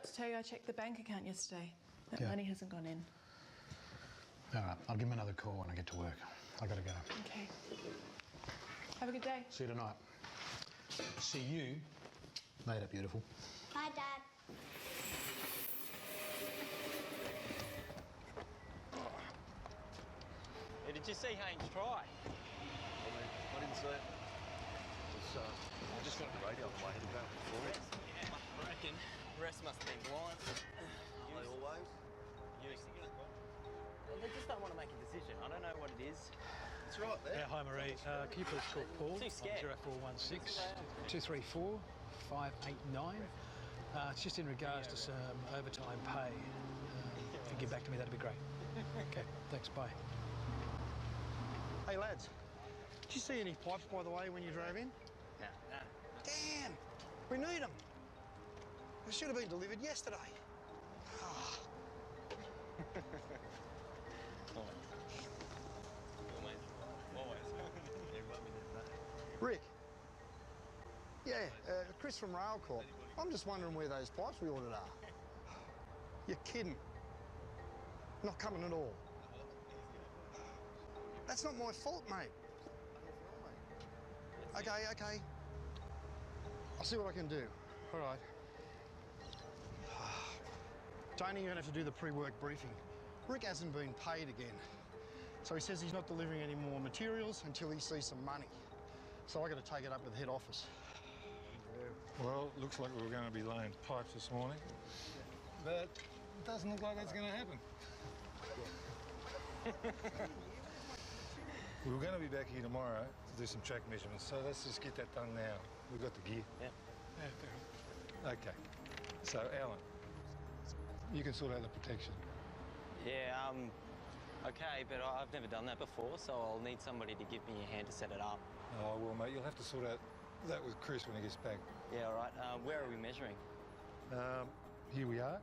to tell you I checked the bank account yesterday. That money hasn't gone in. All right, I'll give him another call when I get to work. I gotta go. Okay. Have a good day. See you tonight. See you later, beautiful. Bye, Dad. Hey, did you see Haynes try? I didn't see it. I just got the radio on the way heading back before. Yeah, I reckon. The rest must have been blind. Are they always? Well, they just don't want to make a decision. I don't know what it is. It's right there. Yeah, hi, Marie. Can you please call Paul Too scared. on 0416 234 589? It's just in regards to some overtime pay. If you get back to me, that'd be great. Okay, thanks, bye. Hey, lads. Did you see any pipes, by the way, when you drove in? No. Damn! We need them. They should have been delivered yesterday. Rick. Yeah, Chris from RailCorp. I'm just wondering where those pipes we ordered are. You're kidding. Not coming at all. That's not my fault, mate. Okay. I'll see what I can do. All right. Tony, you're going to have to do the pre-work briefing. Rick hasn't been paid again. So he says he's not delivering any more materials until he sees some money. So I got to take it up with head office. Yeah. Well, looks like we were going to be laying pipes this morning. But it doesn't look like that's going to happen. We were going to be back here tomorrow to do some track measurements, so let's just get that done now. We've got the gear. Yeah. Yeah, fair. Okay. So, Alan, you can sort out the protection. Yeah, okay, but I've never done that before, so I'll need somebody to give me a hand to set it up. Oh, well, mate, you'll have to sort out that with Chris when he gets back. Yeah, all right. Where are we measuring? Here we are.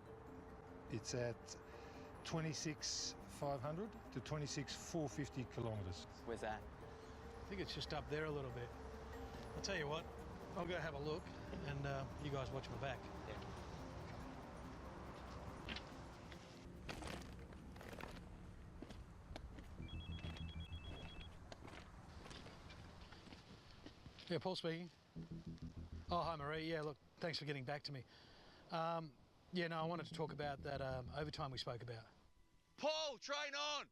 It's at 26,500 to 26,450 kilometres. Where's that? I think it's just up there a little bit. I'll tell you what, I'll go have a look and you guys watch my back. Yeah. Yeah, Paul speaking. Oh, hi, Marie. Yeah, look, thanks for getting back to me. Yeah, no, I wanted to talk about that overtime we spoke about. Paul, train on!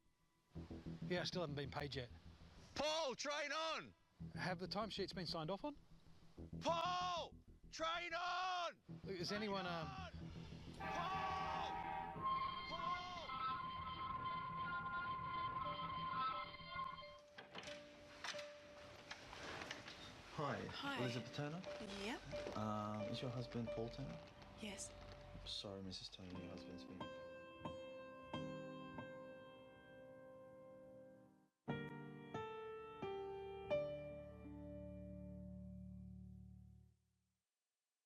Yeah, I still haven't been paid yet. Paul, train on! Have the timesheets been signed off on? Paul, train on! Look, is anyone... Paul! Hi. Elizabeth Turner. Yeah? Is your husband Paul Turner? Yes. Sorry, Mrs. Turner, your husband's been...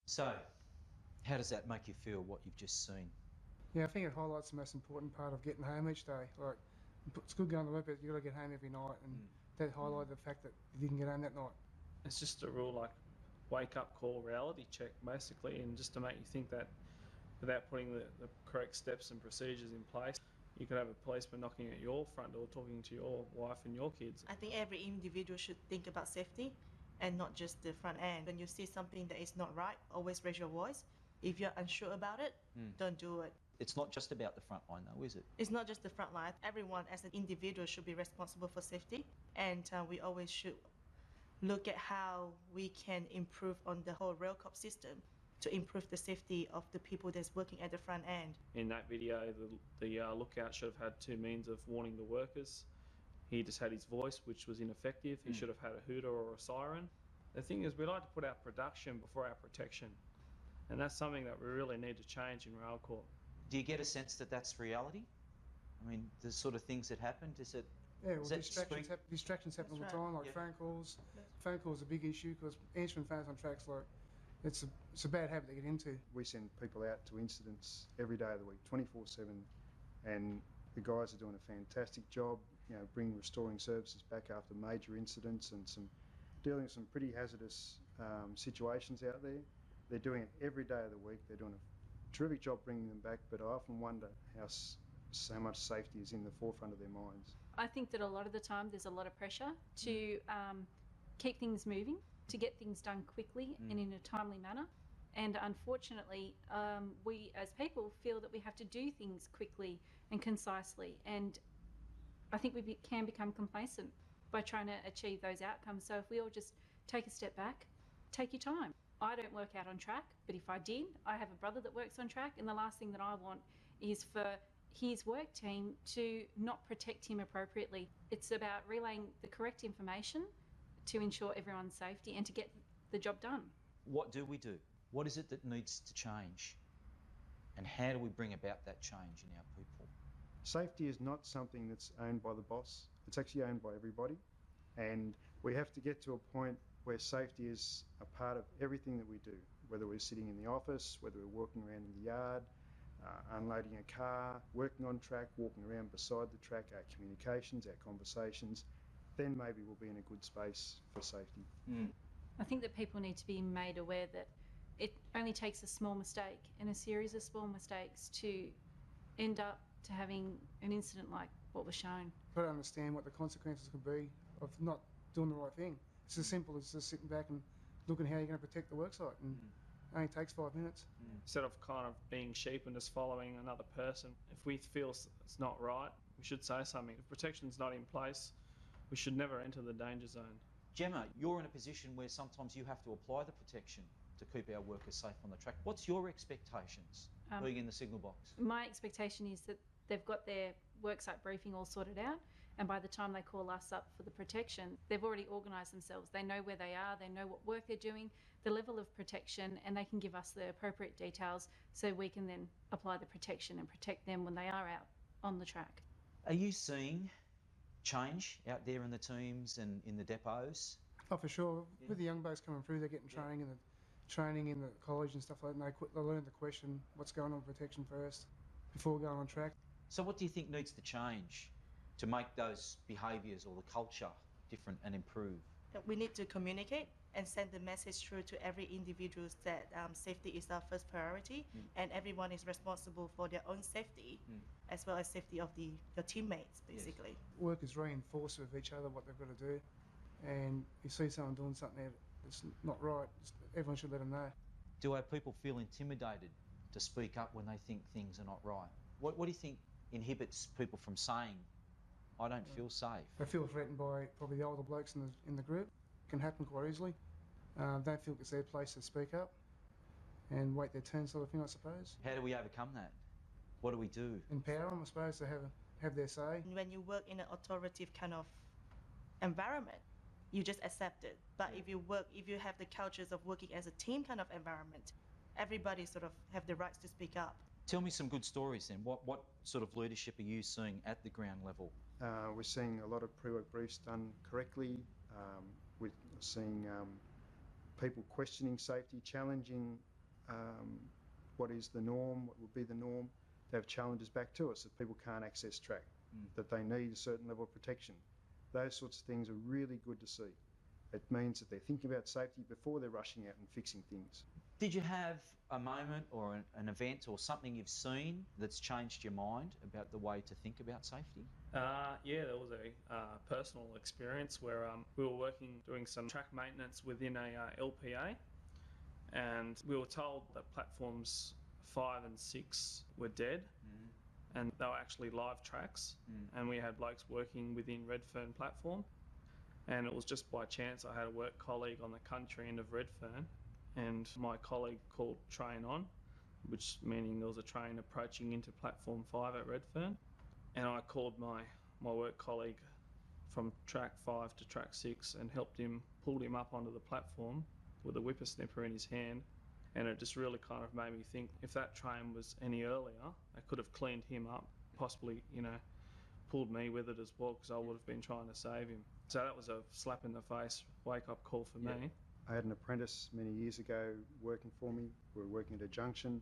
So, how does that make you feel, what you've just seen? Yeah, I think it highlights the most important part of getting home each day. Like, it's good going to work, but you've got to get home every night, and that highlighted the fact that you didn't get home that night. It's just a real, like, wake-up call reality check, basically, and just to make you think that without putting the correct steps and procedures in place, you could have a policeman knocking at your front door, talking to your wife and your kids. I think every individual should think about safety and not just the front end. When you see something that is not right, always raise your voice. If you're unsure about it, don't do it. It's not just about the front line, though, is it? It's not just the front line. Everyone as an individual should be responsible for safety, and we always should look at how we can improve on the whole RailCorp system to improve the safety of the people that's working at the front end. In that video, the lookout should have had two means of warning the workers. He just had his voice, which was ineffective. He should have had a hooter or a siren. The thing is, we like to put our production before our protection, and that's something that we really need to change in RailCorp. Do you get a sense that that's reality? I mean, the sort of things that happened, is it... Yeah, well, distractions happen all the time, like phone calls. Phone calls are a big issue because answering phones on tracks, like, it's a bad habit to get into. We send people out to incidents every day of the week, 24/7, and the guys are doing a fantastic job, you know, restoring services back after major incidents and dealing with some pretty hazardous situations out there. They're doing it every day of the week. They're doing a terrific job bringing them back, but I often wonder how so much safety is in the forefront of their minds. I think that a lot of the time there's a lot of pressure to keep things moving, to get things done quickly and in a timely manner. And unfortunately, we as people feel that we have to do things quickly and concisely. And I think we can become complacent by trying to achieve those outcomes. So if we all just take a step back, take your time. I don't work out on track, but if I did, I have a brother that works on track, and the last thing that I want is for his work team to not protect him appropriately. It's about relaying the correct information to ensure everyone's safety and to get the job done. What do we do? What is it that needs to change? And how do we bring about that change in our people? Safety is not something that's owned by the boss. It's actually owned by everybody. And we have to get to a point where safety is a part of everything that we do, whether we're sitting in the office, whether we're walking around in the yard, unloading a car, working on track, walking around beside the track, our communications, our conversations, then maybe we'll be in a good space for safety. I think that people need to be made aware that it only takes a small mistake and a series of small mistakes to end up to having an incident like what was shown. Got to understand what the consequences could be of not doing the right thing. It's as simple as just sitting back and looking how you're going to protect the worksite, and it only takes 5 minutes. Instead of kind of being sheep and just following another person, if we feel it's not right, we should say something. If protection's not in place, we should never enter the danger zone. Gemma, you're in a position where sometimes you have to apply the protection to keep our workers safe on the track. What's your expectations being in the signal box? My expectation is that they've got their worksite briefing all sorted out, and by the time they call us up for the protection, they've already organised themselves. They know where they are, they know what work they're doing, the level of protection, and they can give us the appropriate details so we can then apply the protection and protect them when they are out on the track. Are you seeing change out there in the teams and in the depots? Oh, for sure. With the young blokes coming through, they're getting training in the college and stuff like that, and they learn to question what's going on with protection first before going on track. So what do you think needs to change to make those behaviours or the culture different and improve? We need to communicate and send the message through to every individual that safety is our first priority, and everyone is responsible for their own safety as well as safety of your teammates, basically. Yes. Workers reinforce with each other what they've got to do, and if you see someone doing something that's not right, everyone should let them know. Do our people feel intimidated to speak up when they think things are not right? What do you think inhibits people from saying, I don't feel safe? They feel threatened by probably the older blokes in the group. It can happen quite easily. Don't feel it's their place to speak up and wait their turn, sort of thing, I suppose. How do we overcome that? What do we do? Empower them, I suppose, to have their say. When you work in an authoritative kind of environment, you just accept it. But if you have the cultures of working as a team kind of environment, everybody sort of have the rights to speak up. Tell me some good stories then. What sort of leadership are you seeing at the ground level? We're seeing a lot of pre-work briefs done correctly. We're seeing people questioning safety, challenging what is the norm, what would be the norm. They have challenges back to us that people can't access track, that they need a certain level of protection. Those sorts of things are really good to see. It means that they're thinking about safety before they're rushing out and fixing things. Did you have a moment or an event or something you've seen that's changed your mind about the way to think about safety? Yeah, there was a personal experience where we were doing some track maintenance within a LPA, and we were told that platforms 5 and 6 were dead, and they were actually live tracks, and we had blokes working within Redfern platform, and it was just by chance I had a work colleague on the country end of Redfern, and my colleague called train on, which meaning there was a train approaching into platform 5 at Redfern, and I called my work colleague from track 5 to track 6 and pulled him up onto the platform with a whippersnipper in his hand. And it just really kind of made me think, if that train was any earlier, I could have cleaned him up, possibly, pulled me with it as well, because I would have been trying to save him. So that was a slap in the face, wake-up call for me. I had an apprentice many years ago working for me. We were working at a junction.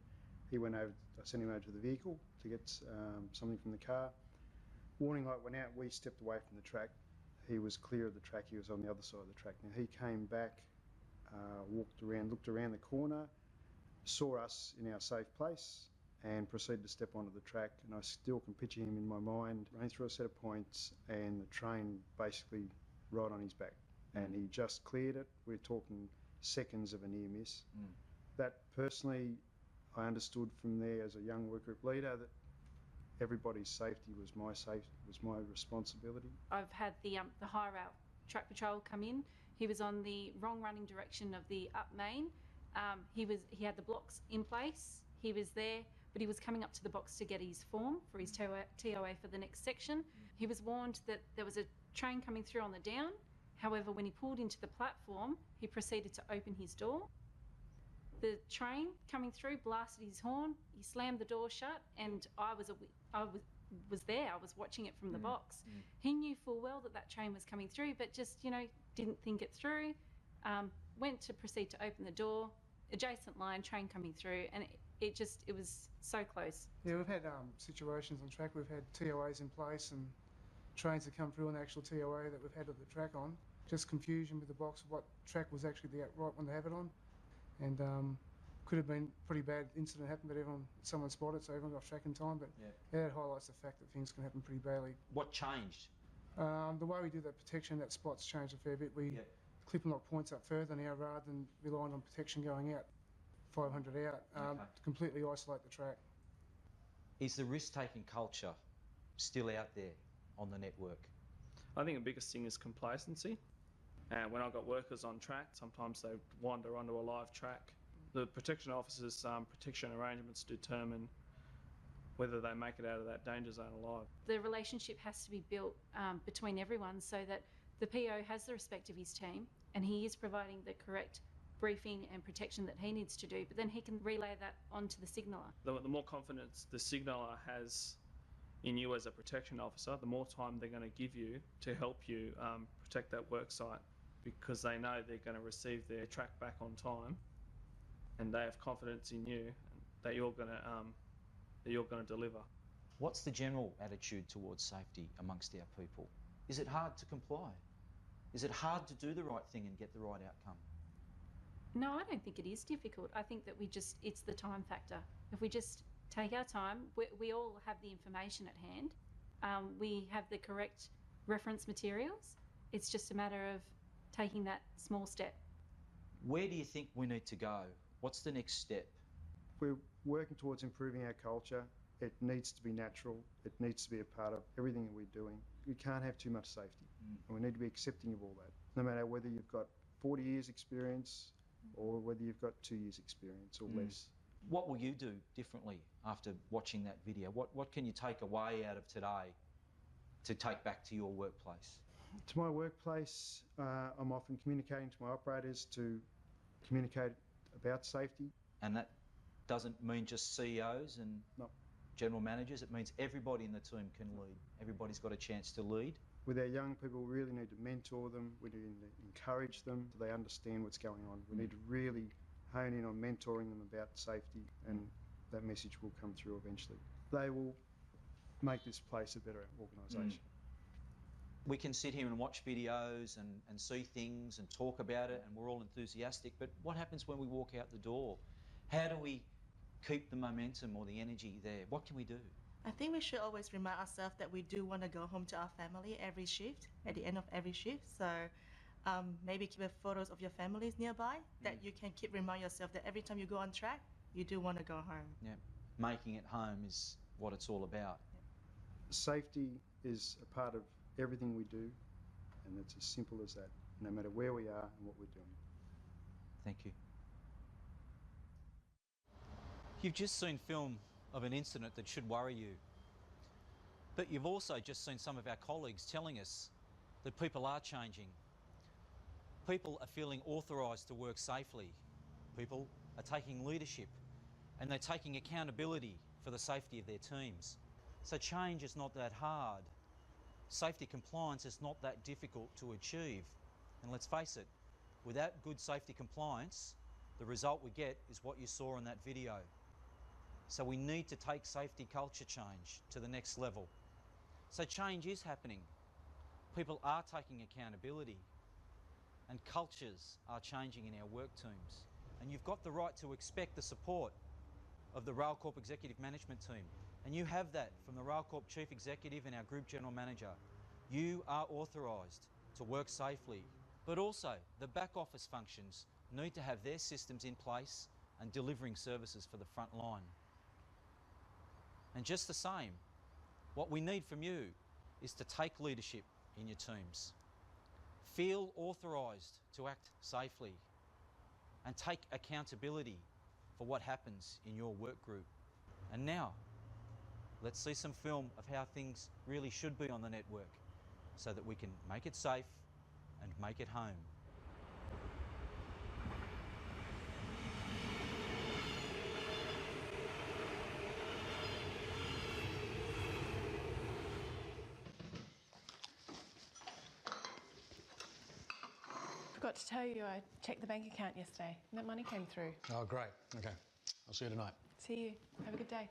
He went over, I sent him over to the vehicle to get something from the car. Warning light went out, we stepped away from the track. He was clear of the track, he was on the other side of the track. Now he came back, walked around, looked around the corner, saw us in our safe place and proceeded to step onto the track, and I still can picture him in my mind running through a set of points and the train basically right on his back, and he just cleared it. We're talking seconds of a near miss. That personally, I understood from there as a young work group leader that everybody's safety was my responsibility. I've had the high rail track patrol come in. He was on the wrong running direction of the up main. He had the blocks in place. He was there, but he was coming up to the box to get his form for his TOA for the next section. He was warned that there was a train coming through on the down. However, when he pulled into the platform, he proceeded to open his door. The train coming through blasted his horn. He slammed the door shut, and I was there. I was watching it from the box. He knew full well that train was coming through, but just didn't think it through. Went to proceed to open the door. Adjacent line, train coming through, and it was so close. Yeah, we've had situations on track. We've had TOAs in place and trains that come through on the actual TOA that we've had the track on. Just confusion with the box of what track was actually the right one to have it on. And could have been a pretty bad incident happened, but someone spotted, so everyone got track in time. But that highlights the fact that things can happen pretty badly. What changed? The way we do that protection, that spot's changed a fair bit. We clip and lock points up further now rather than relying on protection going out 500 out to completely isolate the track. Is the risk-taking culture still out there on the network? I think the biggest thing is complacency. And when I've got workers on track, sometimes they wander onto a live track. The protection officers' protection arrangements determine whether they make it out of that danger zone alive. The relationship has to be built between everyone so that the PO has the respect of his team and he is providing the correct briefing and protection that he needs to do, but then he can relay that onto the signaller. The more confidence the signaller has in you as a protection officer, the more time they're going to give you to help you protect that work site, because they know they're going to receive their track back on time, and they have confidence in you that you're going to deliver. What's the general attitude towards safety amongst our people? Is it hard to comply? Is it hard to do the right thing and get the right outcome? No, I don't think it is difficult. I think that it's the time factor. If we just take our time, we all have the information at hand. We have the correct reference materials. It's just a matter of taking that small step. Where do you think we need to go? What's the next step? We're working towards improving our culture. It needs to be natural. It needs to be a part of everything that we're doing. We can't have too much safety, and we need to be accepting of all that, no matter whether you've got 40 years experience or whether you've got 2 years experience or less. What will you do differently after watching that video? What can you take away out of today to take back to your workplace? To my workplace, I'm often communicating to my operators to communicate about safety. And that doesn't mean just CEOs and general managers, it means everybody in the team can lead. Everybody's got a chance to lead. With our young people, we really need to mentor them, we need to encourage them so they understand what's going on. We need to really hone in on mentoring them about safety, and that message will come through eventually. They will make this place a better organisation. We can sit here and watch videos and see things and talk about it, and we're all enthusiastic, but what happens when we walk out the door? How do we keep the momentum or the energy there? What can we do? I think we should always remind ourselves that we do want to go home to our family every shift, at the end of every shift. So maybe keep photos of your families nearby that you can keep remind yourself that every time you go on track, you do want to go home. Yeah, making it home is what it's all about. Safety is a part of everything we do, and it's as simple as that, no matter where we are and what we're doing. Thank you. You've just seen film of an incident that should worry you, but you've also just seen some of our colleagues telling us that people are changing. People are feeling authorised to work safely. People are taking leadership and they're taking accountability for the safety of their teams. So change is not that hard. Safety compliance is not that difficult to achieve. And let's face it, without good safety compliance, the result we get is what you saw in that video. So we need to take safety culture change to the next level. So change is happening. People are taking accountability, and cultures are changing in our work teams. and you've got the right to expect the support of the RailCorp Executive Management Team. And you have that from the RailCorp Chief Executive and our Group General Manager. You are authorised to work safely, but also the back office functions need to have their systems in place and delivering services for the front line. And just the same, what we need from you is to take leadership in your teams. Feel authorised to act safely and take accountability for what happens in your work group. And now, let's see some film of how things really should be on the network so that we can make it safe and make it home. Forgot to tell you, I checked the bank account yesterday and that money came through. Oh, great. Okay. I'll see you tonight. See you. Have a good day.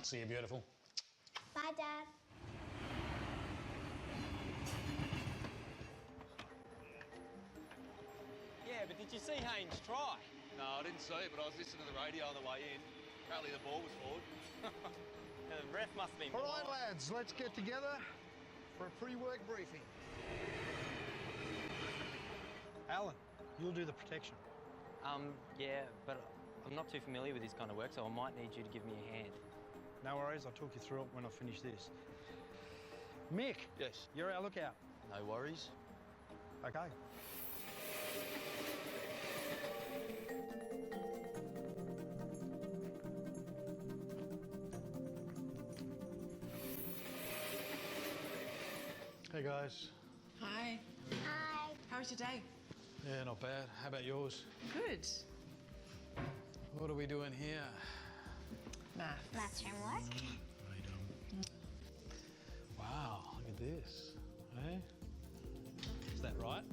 See you, beautiful. Bye, Dad. Yeah, but did you see Haynes try? No, I didn't see it, but I was listening to the radio on the way in. Apparently the ball was forward. The ref must have been All right, blind. lads, let's get together for a pre-work briefing. Alan, you'll do the protection. Yeah, but I'm not too familiar with this kind of work, so I might need you to give me a hand. No worries, I'll talk you through it when I finish this. Mick. Yes. You're our lookout. No worries. Okay. Hey guys. Hi. Hi. How was your day? Yeah, not bad. How about yours? Good. What are we doing here? Maths. Maths homework. Wow, look at this. Hey? Is that right?